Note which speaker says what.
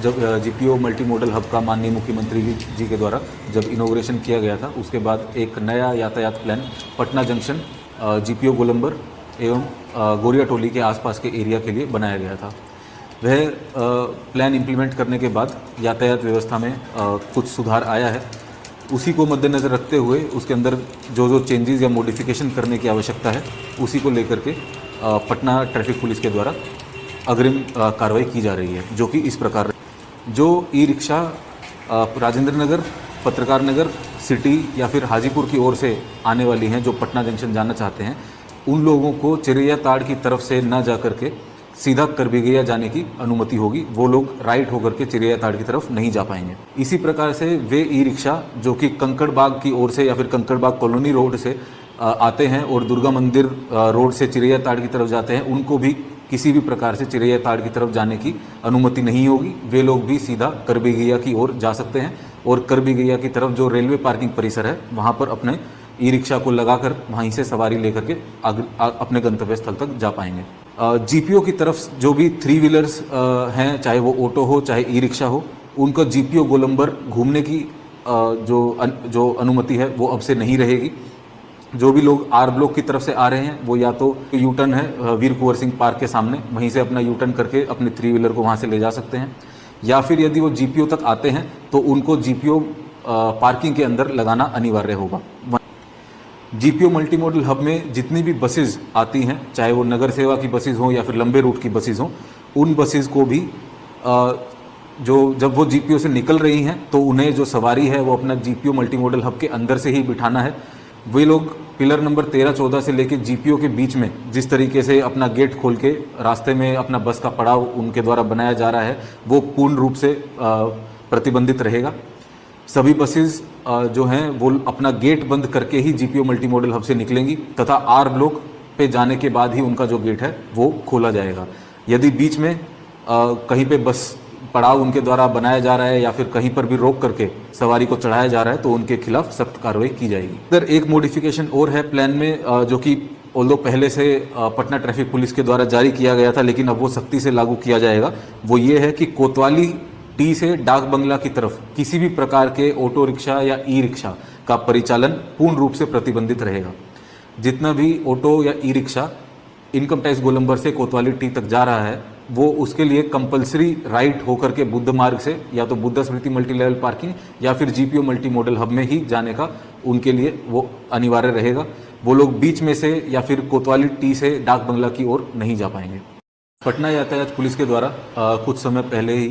Speaker 1: जब GPO multi modal hub का माननीय मुख्यमंत्री जी के द्वारा जब इनॉग्रेशन किया गया था, उसके बाद एक नया यातायात प्लान पटना जंक्शन, जीपीओ गोलंबर एवं गोरिया टोली के आसपास के एरिया के लिए बनाया गया था। वह प्लान इम्प्लीमेंट करने के बाद यातायात व्यवस्था में कुछ सुधार आया है। उसी को मद्देनज़र रखते हुए उसके अंदर जो जो चेंजेस या मॉडिफिकेशन करने की आवश्यकता है, उसी को लेकर के पटना ट्रैफिक पुलिस के द्वारा अग्रिम कार्रवाई की जा रही है, जो कि इस प्रकार जो ई रिक्शा राजेंद्र नगर, पत्रकार नगर, सिटी या फिर हाजीपुर की ओर से आने वाली हैं, जो पटना जंक्शन जाना चाहते हैं, उन लोगों को चिरैया ताड़ की तरफ से न जा कर के सीधा करबीघया जाने की अनुमति होगी। वो लोग राइट होकर के चिरैया ताड़ की तरफ नहीं जा पाएंगे। इसी प्रकार से वे ई रिक्शा जो कि कंकड़बाग की ओर से या फिर कंकड़बाग कॉलोनी रोड से आते हैं और दुर्गा मंदिर रोड से चिरैया ताड़ की तरफ जाते हैं, उनको भी किसी भी प्रकार से चिरैया ताड़ की तरफ जाने की अनुमति नहीं होगी। वे लोग भी सीधा करबीघया की ओर जा सकते हैं और करबीघया की तरफ जो रेलवे पार्किंग परिसर है, वहाँ पर अपने ई रिक्शा को लगाकर वहीं से सवारी लेकर के अपने गंतव्य स्थल तक जा पाएंगे। जीपीओ की तरफ जो भी 3 व्हीलर्स हैं, चाहे वो ऑटो हो चाहे ई रिक्शा हो, उनको जीपीओ गोलंबर घूमने की जो अनुमति है वो अब से नहीं रहेगी। जो भी लोग आर ब्लॉक की तरफ से आ रहे हैं, वो या तो यू टर्न है वीर कुंवर सिंह पार्क के सामने, वहीं से अपना यू टर्न करके अपने 3 व्हीलर को वहाँ से ले जा सकते हैं, या फिर यदि वो जीपीओ तक आते हैं तो उनको जीपीओ पार्किंग के अंदर लगाना अनिवार्य होगा। जीपीओ मल्टी मॉडल हब में जितनी भी बसेज आती हैं, चाहे वो नगर सेवा की बसेज हों या फिर लंबे रूट की बसेज हों, उन बसेज को भी जब वो जीपीओ से निकल रही हैं तो उन्हें जो सवारी है वो अपना जीपीओ मल्टी मॉडल हब के अंदर से ही बिठाना है। वे लोग पिलर नंबर 13-14 से लेकर जीपीओ के बीच में जिस तरीके से अपना गेट खोल के रास्ते में अपना बस का पड़ाव उनके द्वारा बनाया जा रहा है, वो पूर्ण रूप से प्रतिबंधित रहेगा। सभी बसेस जो हैं वो अपना गेट बंद करके ही जीपीओ मल्टी मॉडल हब से निकलेंगी तथा आर ब्लॉक पे जाने के बाद ही उनका जो गेट है वो खोला जाएगा। यदि बीच में कहीं पे बस पड़ाव उनके द्वारा बनाया जा रहा है या फिर कहीं पर भी रोक करके सवारी को चढ़ाया जा रहा है तो उनके खिलाफ सख्त कार्रवाई की जाएगी। इधर एक मॉडिफिकेशन और है प्लान में, जो कि ऑल्दो पहले से पटना ट्रैफिक पुलिस के द्वारा जारी किया गया था, लेकिन अब वो सख्ती से लागू किया जाएगा। वो ये है कि कोतवाली टी से डाक बंगला की तरफ किसी भी प्रकार के ऑटो रिक्शा या ई रिक्शा का परिचालन पूर्ण रूप से प्रतिबंधित रहेगा। जितना भी ऑटो या ई रिक्शा इनकम टैक्स गोलंबर से कोतवाली टी तक जा रहा है, वो उसके लिए कंपलसरी राइट होकर के बुद्ध मार्ग से या तो बुद्ध स्मृति मल्टी लेवल पार्किंग या फिर जीपीओ मल्टी मॉडल हब में ही जाने का उनके लिए वो अनिवार्य रहेगा। वो लोग बीच में से या फिर कोतवाली टी से डाक बंगला की ओर नहीं जा पाएंगे। पटना यातायात पुलिस के द्वारा कुछ समय पहले ही